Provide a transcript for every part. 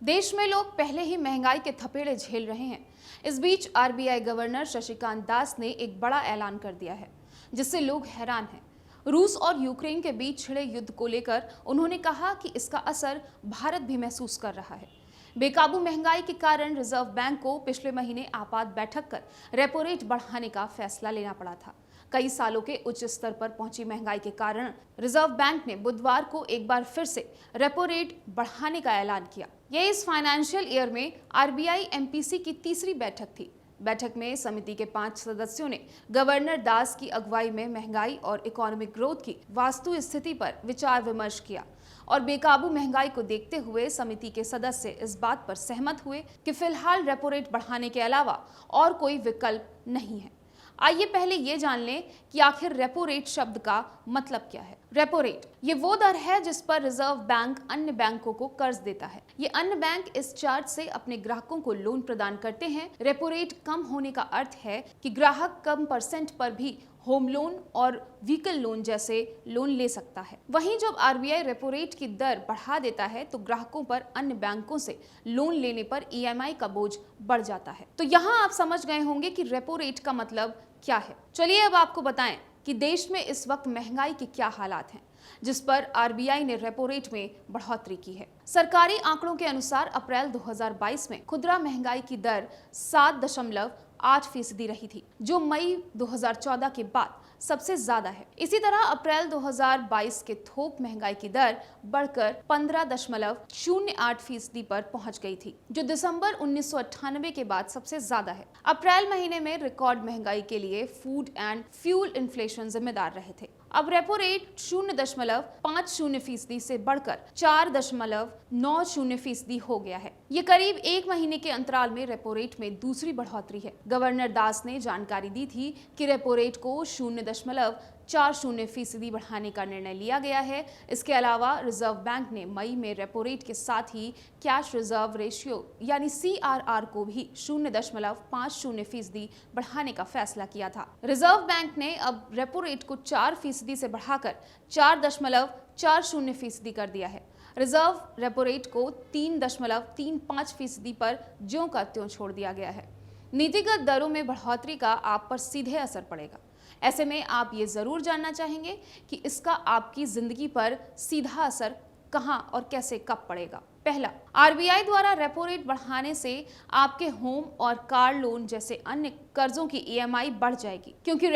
देश में लोग पहले ही महंगाई के थपेड़े झेल रहे हैं। इस बीच आरबीआई गवर्नर शक्तिकांत दास ने एक बड़ा ऐलान कर दिया है, जिससे लोग हैरान हैं। रूस और यूक्रेन के बीच छिड़े युद्ध को लेकर उन्होंने कहा कि इसका असर भारत भी महसूस कर रहा है। बेकाबू महंगाई के कारण रिजर्व बैंक को पिछले महीने आपात बैठक कर रेपो रेट बढ़ाने का फैसला लेना पड़ा था। कई सालों के उच्च स्तर पर पहुंची महंगाई के कारण रिजर्व बैंक ने बुधवार को एक बार फिर से रेपो रेट बढ़ाने का ऐलान किया। यह इस फाइनेंशियल ईयर में आरबीआई एमपीसी की तीसरी बैठक थी। बैठक में समिति के 5 सदस्यों ने गवर्नर दास की अगुवाई में महंगाई और इकोनॉमिक ग्रोथ की वास्तु स्थिति पर विचार विमर्श किया और बेकाबू महंगाई को देखते हुए समिति के सदस्य इस बात पर सहमत हुए कि फिलहाल रेपो रेट बढ़ाने के अलावा और कोई विकल्प नहीं है। आइए पहले ये जान लें कि आखिर रेपो रेट शब्द का मतलब क्या है। रेपो रेट ये वो दर है जिस पर रिजर्व बैंक अन्य बैंकों को कर्ज देता है। ये अन्य बैंक इस चार्ज से अपने ग्राहकों को लोन प्रदान करते हैं। रेपो रेट कम होने का अर्थ है कि ग्राहक कम परसेंट पर भी होम लोन और व्हीकल लोन जैसे लोन ले सकता है। वहीं जब आरबीआई रेपो रेट की दर बढ़ा देता है तो ग्राहकों पर अन्य बैंकों से लोन लेने पर ईएमआई का बोझ बढ़ जाता है। तो यहाँ आप समझ गए होंगे कि रेपो रेट का मतलब क्या है। चलिए अब आपको बताएं कि देश में इस वक्त महंगाई के क्या हालात हैं, जिस पर आरबीआई ने रेपो रेट में बढ़ोतरी की है। सरकारी आंकड़ों के अनुसार अप्रैल 2022 में खुदरा महंगाई की दर 7.8% रही थी, जो मई 2014 के बाद सबसे ज्यादा है। इसी तरह अप्रैल 2022 के थोक महंगाई की दर बढ़कर 15.08% पर पहुंच गई थी, जो दिसंबर 1998 के बाद सबसे ज्यादा है। अप्रैल महीने में रिकॉर्ड महंगाई के लिए फूड एंड फ्यूल इन्फ्लेशन जिम्मेदार रहे थे। अब रेपो रेट 0.50% से बढ़कर 4.90% हो गया है। ये करीब एक महीने के अंतराल में रेपो रेट में दूसरी बढ़ोतरी है। गवर्नर दास ने जानकारी दी थी कि रेपो रेट को 0.40% बढ़ाने का निर्णय लिया गया है। इसके अलावा रिजर्व बैंक ने मई में रेपो रेट के साथ ही कैश रिजर्व रेशियो यानी CRR को भी 0.50% बढ़ाने का फैसला किया था। रिजर्व बैंक ने अब रेपो रेट को 4% से बढ़ाकर 4.40% कर दिया है। रिजर्व रेपो रेट को 3.35% पर ज्यों का त्यों छोड़ दिया गया है। नीतिगत दरों में बढ़ोतरी का आप पर सीधे असर पड़ेगा। ऐसे में आप ये जरूर जानना चाहेंगे कि इसका आपकी जिंदगी पर सीधा असर कहां और कैसे कब पड़ेगा। पहला, आरबीआई द्वारा रेपो रेट बढ़ाने से आपके होम और कार लोन जैसे अन्य कर्जों की ईएमआई बढ़ जाएगी, क्योंकि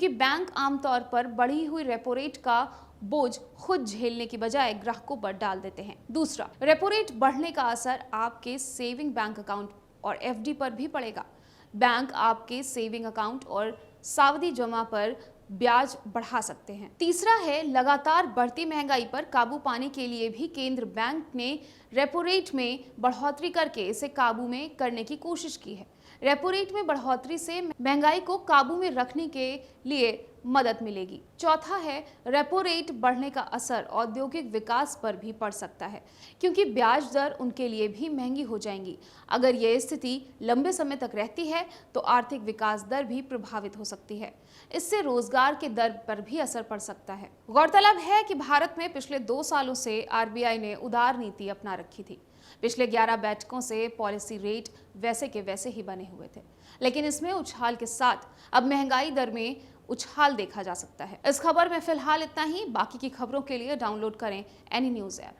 बैंक आमतौर पर बढ़ी हुई रेपो रेट का बोझ खुद झेलने की बजाय ग्राहकों पर डाल देते हैं। दूसरा, रेपो रेट बढ़ने का असर आपके सेविंग बैंक अकाउंट और एफडी पर भी पड़ेगा। बैंक आपके सेविंग अकाउंट और सावधि जमा पर ब्याज बढ़ा सकते हैं। तीसरा है, लगातार बढ़ती महंगाई पर काबू पाने के लिए भी केंद्र बैंक ने रेपो रेट में बढ़ोतरी करके इसे काबू में करने की कोशिश की है। रेपो रेट में बढ़ोतरी से महंगाई को काबू में रखने के लिए मदद मिलेगी। चौथा है, रेपो रेट बढ़ने का असर औद्योगिक विकास पर भी पड़ सकता है, क्योंकि ब्याज दर उनके लिए भी महंगी हो जाएंगी। अगर यह स्थिति लंबे समय तक रहती है तो आर्थिक विकास दर भी प्रभावित हो सकती है। इससे रोजगार के दर पर भी असर पड़ सकता है। गौरतलब है कि भारत में पिछले 2 सालों से आरबीआई ने उदार नीति अपना रखी थी। पिछले 11 बैठकों से पॉलिसी रेट वैसे के वैसे ही बने हुए थे, लेकिन इसमें उछाल के साथ अब महंगाई दर में उछाल देखा जा सकता है। इस खबर में फिलहाल इतना ही। बाकी की खबरों के लिए डाउनलोड करें एनी न्यूज़ ऐप।